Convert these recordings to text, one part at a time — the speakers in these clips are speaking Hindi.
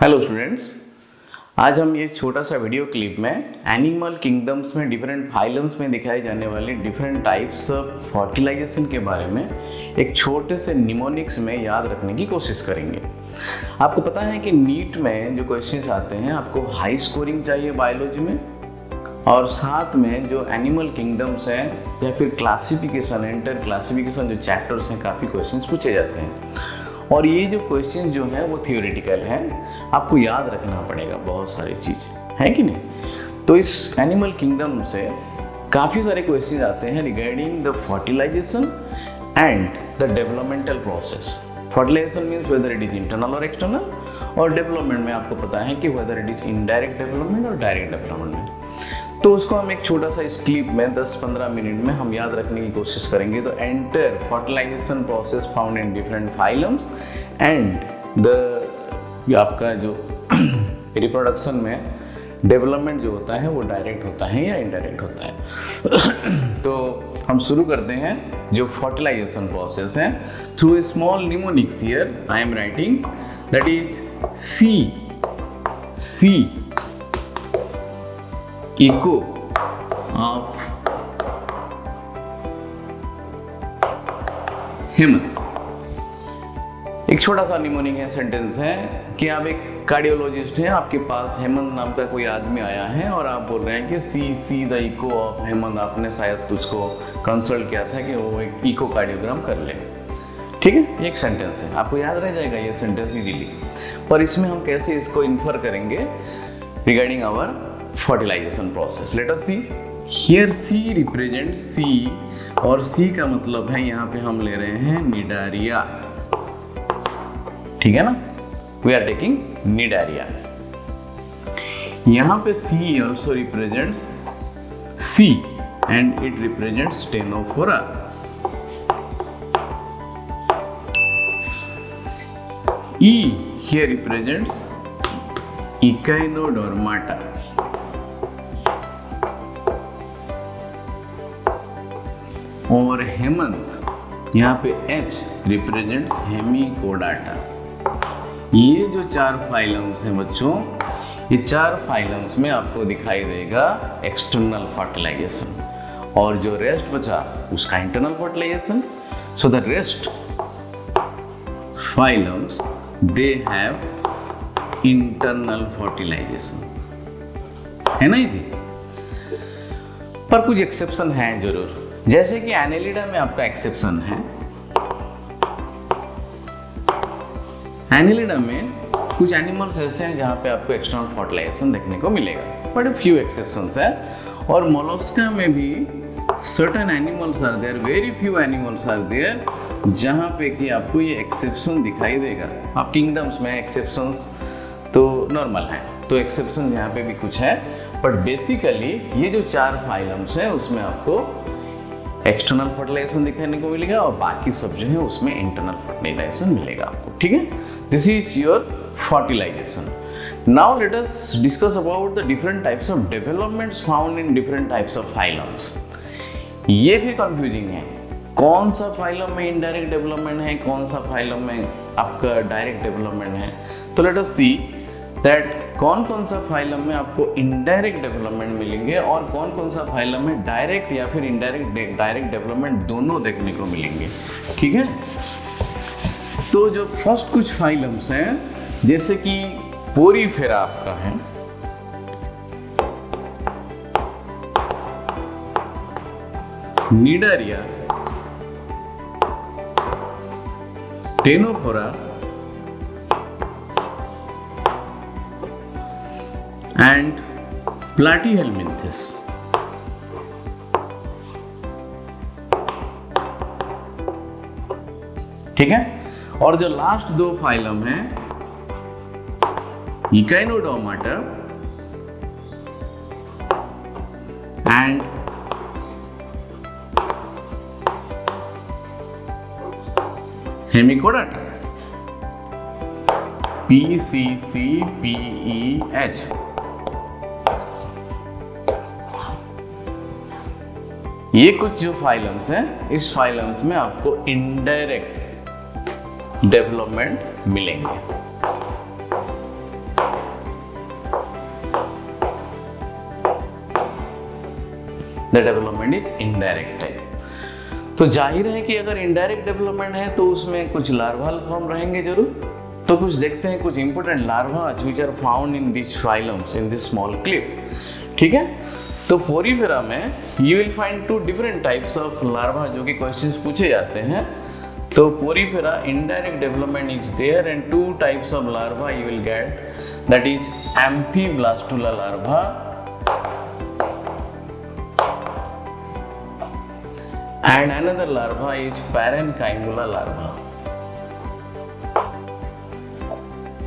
हेलो स्टूडेंट्स, आज हम ये छोटा सा वीडियो क्लिप में एनिमल किंगडम्स में डिफरेंट फाइलम्स में दिखाई जाने वाली डिफरेंट टाइप्स ऑफ फर्टिलाइजेशन के बारे में एक छोटे से निमोनिक्स में याद रखने की कोशिश करेंगे। आपको पता है कि नीट में जो क्वेश्चंस आते हैं आपको हाई स्कोरिंग चाहिए बायोलॉजी में, और साथ में जो एनिमल किंगडम्स हैं या फिर क्लासिफिकेशन एंटर क्लासिफिकेशन जो चैप्टर्स हैं काफ़ी क्वेश्चंस पूछे जाते हैं। और ये जो क्वेश्चन जो है वो थियोरेटिकल है, आपको याद रखना पड़ेगा बहुत सारी चीज़ है कि नहीं। तो इस एनिमल किंगडम से काफ़ी सारे क्वेश्चन आते हैं regarding the fertilization and the developmental process. Fertilization means whether it is internal और एक्सटर्नल, और डेवलपमेंट में आपको पता है कि whether it is indirect development और डायरेक्ट डेवलपमेंट में। तो उसको हम एक छोटा सा इस क्लिप में 10-15 मिनट में हम याद रखने की कोशिश करेंगे। तो enter fertilization process found in different phylums and the आपका जो रिप्रोडक्शन में डेवलपमेंट जो होता है वो डायरेक्ट होता है या इनडायरेक्ट होता है। तो हम शुरू करते हैं जो फर्टिलाइजेशन प्रोसेस है through a small mnemonics. Here I am writing that is C echo of Hemant. एक छोटा सा निमोनिक है, सेंटेंस है कि आप एक कार्डियोलॉजिस्ट हैं, आपके पास हेमंत नाम का कोई आदमी आया है और आप बोल रहे हैं कि see the eco of Hemant. आपने शायद उसको कंसल्ट किया था कि वो एक इको कार्डियोग्राम कर ले। ठीक है, ये एक सेंटेंस है, आपको याद रह जाएगा ये सेंटेंस इजीली। पर इसमें हम कैसे इसको इन्फर करेंगे regarding our fertilization process? Let us see. Here C represents C, और C का मतलब है यहाँ पे हम ले रहे हैं निडारिया। ठीक है ना, we are taking निडारिया। यहाँ पे C also represents C and it represents Ctenophora। E here represents Echinodermata। और हेमंत यहाँ पे H रिप्रेजेंट्स हेमिकोडाटा। ये जो चार फाइलम्स हैं बच्चों, ये चार फाइलम्स में आपको दिखाई देगा एक्सटर्नल फर्टिलाइजेशन, और जो रेस्ट बचा उसका internal fertilization. So the rest phylums they have internal fertilization, है ना ये। पर कुछ एक्सेप्शन है जरूर, जैसे कि एनेलिडा में आपका एक्सेप्शन है। एनेलिडा में कुछ एनिमल्स ऐसे हैं जहां पे आपको एक्सटर्नल फर्टिलाइजेशन देखने को मिलेगा, बट फ्यू एक्सेप्शंस है। और मोलस्का में भी certain animals are there, very few animals are there जहां पे कि आपको ये एक्सेप्शन दिखाई देगा। आप किंगडम्स में एक्सेप्शंस तो नॉर्मल है, तो एक्सेप्शन यहाँ पे भी कुछ है, बट बेसिकली ये जो चार फाइलम्स है उसमें आपको एक्सटर्नल फर्टिलाइजेशन दिखाने को मिलेगा, और बाकी सब जो है उसमें इंटरनल फर्टिलाइजेशन मिलेगा आपको। ठीक है, this is your fertilization. Now let us discuss about the different types of developments found in different types of phylums. ये फिर कंफ्यूजिंग है, कौन सा फाइलम में इनडायरेक्ट डेवलपमेंट है, कौन सा फाइलम में आपका डायरेक्ट डेवलपमेंट है। तो लेट अस सी दैट कौन कौन सा फाइलम में आपको इनडायरेक्ट डेवलपमेंट मिलेंगे और कौन कौन सा फाइलम में डायरेक्ट या फिर इनडायरेक्ट डायरेक्ट डेवलपमेंट दोनों देखने को मिलेंगे। ठीक है, तो जो फर्स्ट कुछ फाइलम्स हैं जैसे कि पोरीफेरा आपका है, निडारिया, टेनोफोरा एंड प्लाटीहेलमिंथस। ठीक है, और जो लास्ट दो फाइलम हैं इकाइनोडर्माटा एंड हेमिकोडाटा, PCCPEH। ये कुछ जो फाइलम्स हैं, इस फाइलम्स में आपको इनडायरेक्ट डेवलपमेंट मिलेंगे। The development is indirect type. तो जाहिर है कि अगर इनडायरेक्ट डेवलपमेंट है तो उसमें कुछ लार्वाल फॉर्म रहेंगे जरूर। तो कुछ देखते हैं कुछ important larva which are found in this phylums in this small clip. ठीक है, तो पोरीफेरा में you will find two different types of larva जो कि क्वेश्चंस पूछे जाते हैं। तो Porifera indirect development is there and two types of larva you will get, that is amphiblastula larva and another larva is parenchyma larva।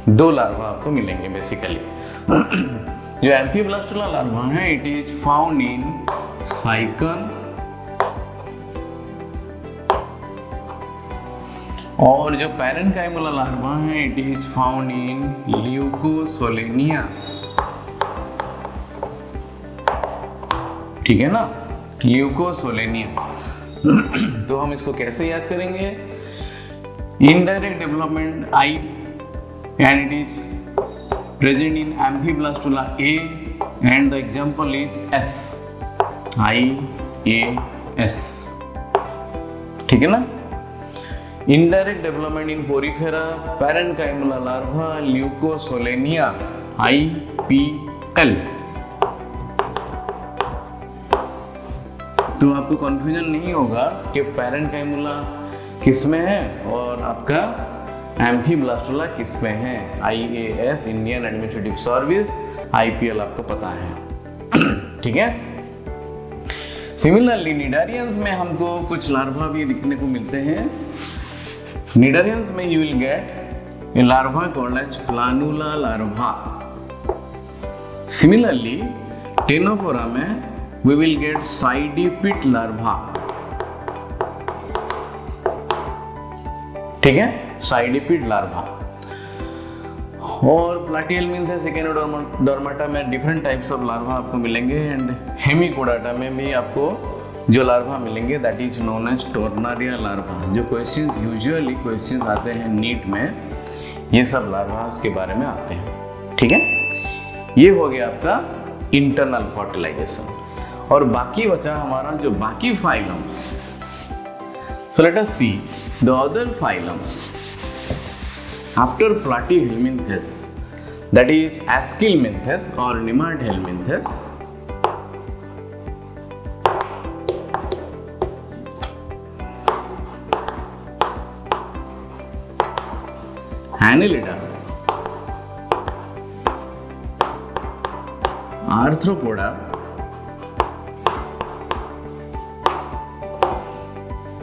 दो लार्वा आपको मिलेंगे बेसिकली। जो एम्फीब्लास्टुला लार्वा है इट इज फाउंड इन साइकन और जो पैरेन्काइमुला लार्वा है it is found in Leucosolenia. ठीक है ना, ल्यूकोसोलेनिया। तो हम इसको कैसे याद करेंगे? Indirect development I and it is present in Amphiblastula A and the example is S, IAS। ठीक है ना। Indirect development in Porifera parenchyma larva Leucosolenia IPL। तो आपको कंफ्यूजन नहीं होगा कि पैरेन्काइमुला किस में है और आपका एम्फीब्लास्टुला किस में है। IAS Indian administrative service, IPL आपको पता है। ठीक है। सिमिलरली निडारियंस में हमको कुछ लार्वा भी दिखने को मिलते हैं। निडारियंस में you will get a larva called as planula larva. Similarly Ctenophora में we will get cydippid larva. ठीक है, साइडिपिट लार्वा। और प्लाटिहेल्मिन्थेस एकेनोडर्माटा में डिफरेंट टाइप्स ऑफ लार्वा आपको मिलेंगे एंड हेमिकोडाटा में भी आपको जो लार्वा मिलेंगे that is known as tornaria larva. जो यूजुअली क्वेश्चन आते हैं नीट में, ये सब लार्वा के बारे में आते हैं। ठीक है, ये हो गया आपका इंटरनल फर्टिलाइजेशन। और बाकी बचा हमारा जो बाकी phylums. So let us see the other phylums after Platyhelminthes, that is Aschelminthes or Nemathelminthes, Annelida, Arthropoda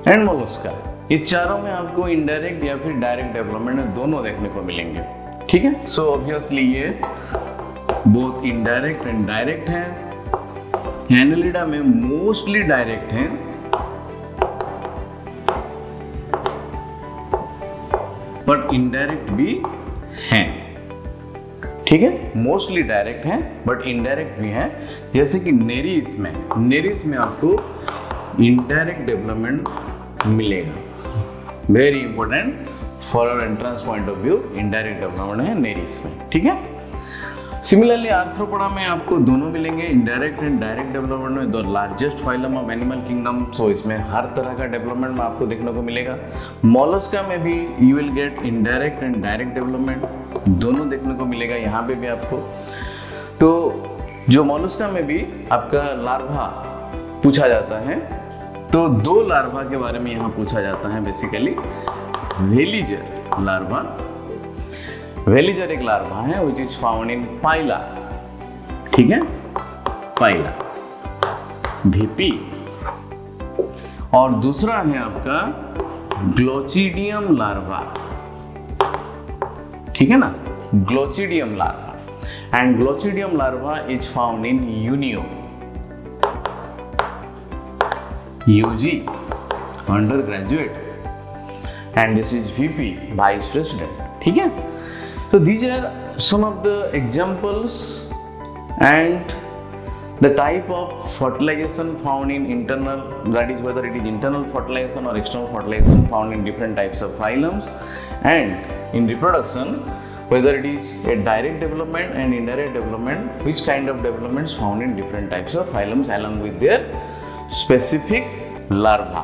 and Mollusca. ये चारों में आपको इनडायरेक्ट या फिर डायरेक्ट डेवलपमेंट दोनों देखने को मिलेंगे। ठीक है, सो ऑब्वियसली ये बोथ इनडायरेक्ट एंड डायरेक्ट हैं। एनालिडा में मोस्टली डायरेक्ट हैं, बट इनडायरेक्ट भी हैं। ठीक है, मोस्टली डायरेक्ट हैं बट इनडायरेक्ट भी हैं। जैसे कि नेरिस में आपको इनडायरेक्ट डेवलपमेंट मिलेगा। Very important for our entrance point of view, indirect development है नेरिस में। ठीक है। सिमिलरली आर्थ्रोपोडा में आपको दोनों मिलेंगे, इनडायरेक्ट एंड डायरेक्ट डेवलपमेंट में। The largest phylum of animal kingdom, सो इसमें हर तरह का डेवलपमेंट में आपको देखने को मिलेगा। मोलस्का में भी you will gate indirect and direct development, दोनों देखने को मिलेगा यहाँ पे भी आपको। तो जो मोलस्का में भी आपका लार्वा पूछा जाता है, तो दो लार्वा के बारे में यहाँ पूछा जाता है बेसिकली। वेलिजर लार्वा, वेलिजर एक लार्वा है विच इज फाउंड इन पाइला। ठीक है, पाइला VP। और दूसरा है आपका ग्लोचिडियम लार्वा। ठीक है ना, glochidium larva and glochidium larva is found in Unio, UG, undergraduate, and this is VP, Vice President. ठीक है, so these are some of the examples and the type of fertilization found in internal, that is whether it is internal fertilization or external fertilization found in different types of phylums, and in reproduction whether it is a direct development and indirect development, which kind of developments found in different types of phylums along with their specific larva.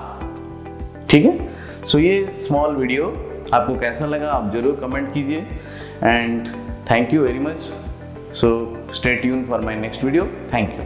ठीक है, सो ये स्मॉल वीडियो आपको कैसा लगा आप जरूर कमेंट कीजिए and thank you very much. So stay tune for my next video. Thank you.